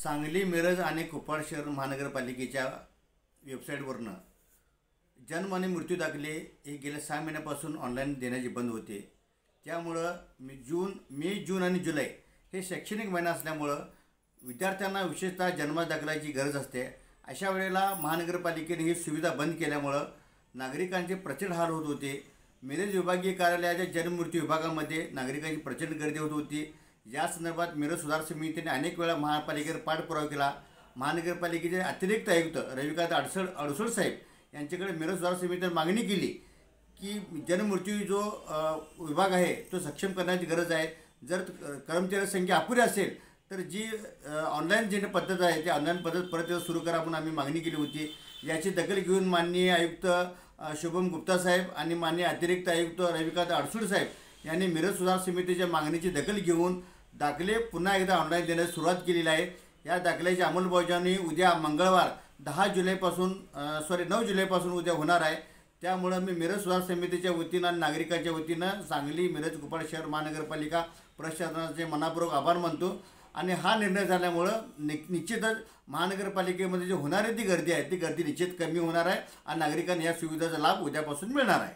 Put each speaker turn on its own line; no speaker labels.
सांगली, मिरज आणि कुपवाड शहर महानगरपालिकेच्या वेबसाईटवरनं जन्म आणि मृत्यू दाखले हे गेल्या 6 महिन्यापासून ऑनलाईन देण्याचे बंद होते. त्यामुळं मे, जून आणि जुलै हे शैक्षणिक महिना असल्यामुळं विद्यार्थ्यांना विशेषतः जन्म दाखल्याची गरज असते. अशा वेळेला महानगरपालिकेने ही सुविधा बंद केल्यामुळं नागरिकांचे प्रचंड हाल होत होते. मिरज विभागीय कार्यालयाच्या जन्म मृत्यू विभागामध्ये नागरिकांची प्रचंड गर्दी होत होती. या संदर्भात मिरज सुधार समितीने अनेक वेळा महापालिकेवर पाठपुरावा केला. महानगरपालिकेचे अतिरिक्त आयुक्त रविकांत अडसूळ साहेब यांच्याकडे मिरज सुधार समितीने मागणी केली की जन्ममृत्यू जो विभाग आहे तो सक्षम करण्याची गरज आहे. जर कर्मचारी संख्या अपुरी असेल तर जी ऑनलाईन जी पद्धत आहे ती ऑनलाईन पद्धत परत सुरू करा म्हणून आम्ही मागणी केली होती. याची दखल घेऊन माननीय आयुक्त शुभम गुप्ता साहेब आणि माननीय अतिरिक्त आयुक्त रविकांत अडसूळ साहेब यांनी मिरज सुधार समितीच्या मागणीची दखल घेऊन दाखले पुन्हा एकदा ऑनलाईन देण्यास सुरुवात केलेली आहे. या दाखल्याची अंमलबजावणी उद्या मंगळवार 9 जुलैपासून उद्या होणार आहे. त्यामुळं मी मिरज सुधार समितीच्या वतीनं आणि नागरिकांच्या वतीनं सांगली, मिरज, कुपवाड शहर महानगरपालिका प्रशासनाचे मनापूर्वक आभार मानतो. आणि हा निर्णय झाल्यामुळं निश्चितच महानगरपालिकेमध्ये जी होणारी ती गर्दी आहे ती गर्दी निश्चित कमी होणार आहे आणि नागरिकांना या सुविधेचा लाभ उद्यापासून मिळणार आहे.